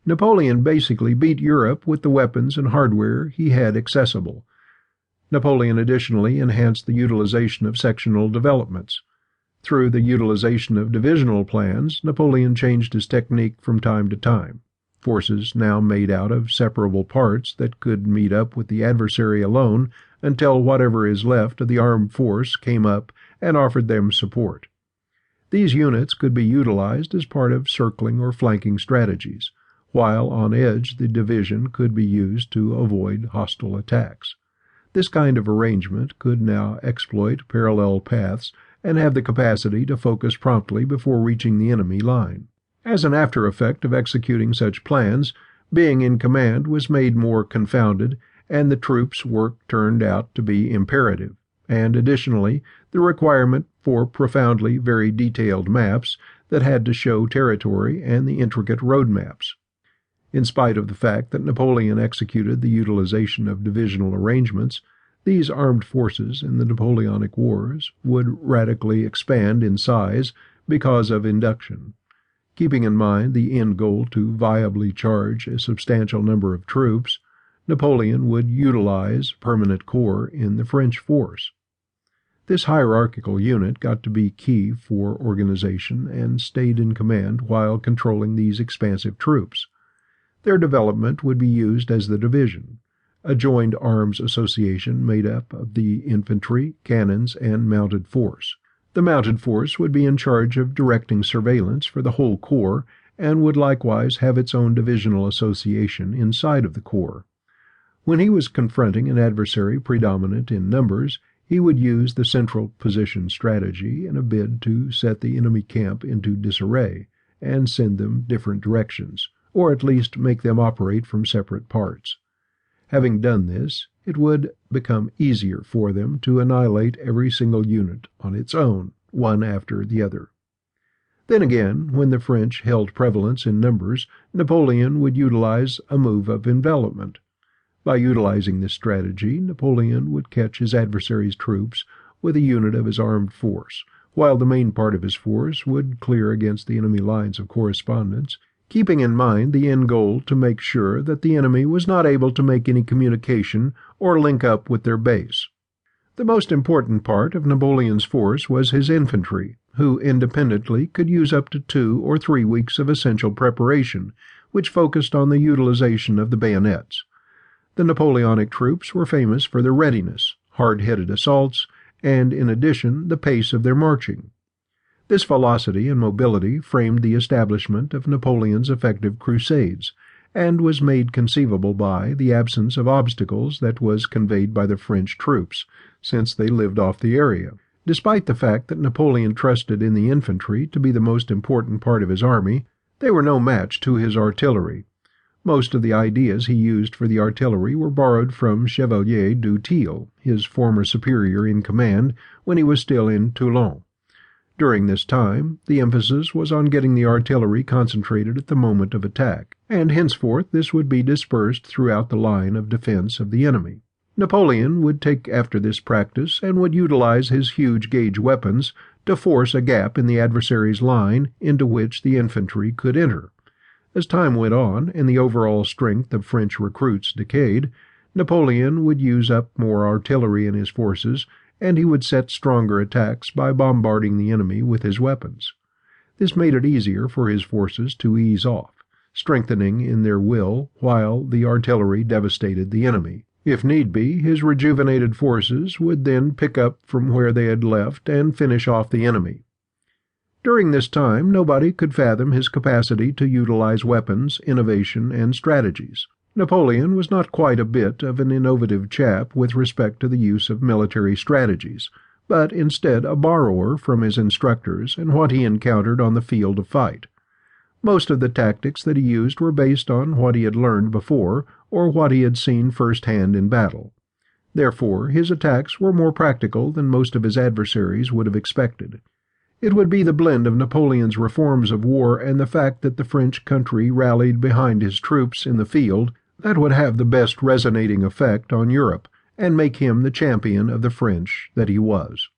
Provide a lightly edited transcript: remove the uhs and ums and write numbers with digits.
Napoleon basically beat Europe with the weapons and hardware he had accessible. Napoleon additionally enhanced the utilization of sectional developments. Through the utilization of divisional plans, Napoleon changed his technique from time to time. Forces now made out of separable parts that could meet up with the adversary alone until whatever is left of the armed force came up and offered them support. These units could be utilized as part of circling or flanking strategies, while on edge the division could be used to avoid hostile attacks. This kind of arrangement could now exploit parallel paths and have the capacity to focus promptly before reaching the enemy line. As an after effect of executing such plans, being in command was made more confounded, and the troops' work turned out to be imperative, and additionally, the requirement for profoundly very detailed maps that had to show territory and the intricate road maps. In spite of the fact that Napoleon executed the utilization of divisional arrangements, these armed forces in the Napoleonic Wars would radically expand in size because of induction. Keeping in mind the end goal to viably charge a substantial number of troops, Napoleon would utilize permanent corps in the French force. This hierarchical unit got to be key for organization and stayed in command while controlling these expansive troops. Their development would be used as the division, a joined arms association made up of the infantry, cannons, and mounted force. The mounted force would be in charge of directing surveillance for the whole corps and would likewise have its own divisional association inside of the corps. When he was confronting an adversary predominant in numbers, he would use the central position strategy in a bid to set the enemy camp into disarray and send them different directions, or at least make them operate from separate parts. Having done this, it would become easier for them to annihilate every single unit on its own, one after the other. Then again, when the French held prevalence in numbers, Napoleon would utilize a move of envelopment. By utilizing this strategy, Napoleon would catch his adversary's troops with a unit of his armed force, while the main part of his force would clear against the enemy lines of correspondence, keeping in mind the end goal to make sure that the enemy was not able to make any communication or link up with their base. The most important part of Napoleon's force was his infantry, who independently could use up to 2 or 3 weeks of essential preparation, which focused on the utilization of the bayonets. The Napoleonic troops were famous for their readiness, hard-headed assaults, and, in addition, the pace of their marching. This velocity and mobility framed the establishment of Napoleon's effective crusades, and was made conceivable by the absence of obstacles that was conveyed by the French troops, since they lived off the area. Despite the fact that Napoleon trusted in the infantry to be the most important part of his army, they were no match to his artillery. Most of the ideas he used for the artillery were borrowed from Chevalier du Tillet, his former superior in command when he was still in Toulon. During this time, the emphasis was on getting the artillery concentrated at the moment of attack, and henceforth this would be dispersed throughout the line of defense of the enemy. Napoleon would take after this practice and would utilize his huge gauge weapons to force a gap in the adversary's line into which the infantry could enter. As time went on and the overall strength of French recruits decayed, Napoleon would use up more artillery in his forces, and he would set stronger attacks by bombarding the enemy with his weapons. This made it easier for his forces to ease off, strengthening in their will while the artillery devastated the enemy. If need be, his rejuvenated forces would then pick up from where they had left and finish off the enemy. During this time, nobody could fathom his capacity to utilize weapons, innovation, and strategies. Napoleon was not quite a bit of an innovative chap with respect to the use of military strategies, but instead a borrower from his instructors and what he encountered on the field of fight. Most of the tactics that he used were based on what he had learned before or what he had seen first-hand in battle. Therefore, his attacks were more practical than most of his adversaries would have expected. It would be the blend of Napoleon's reforms of war and the fact that the French country rallied behind his troops in the field that would have the best resonating effect on Europe and make him the champion of the French that he was.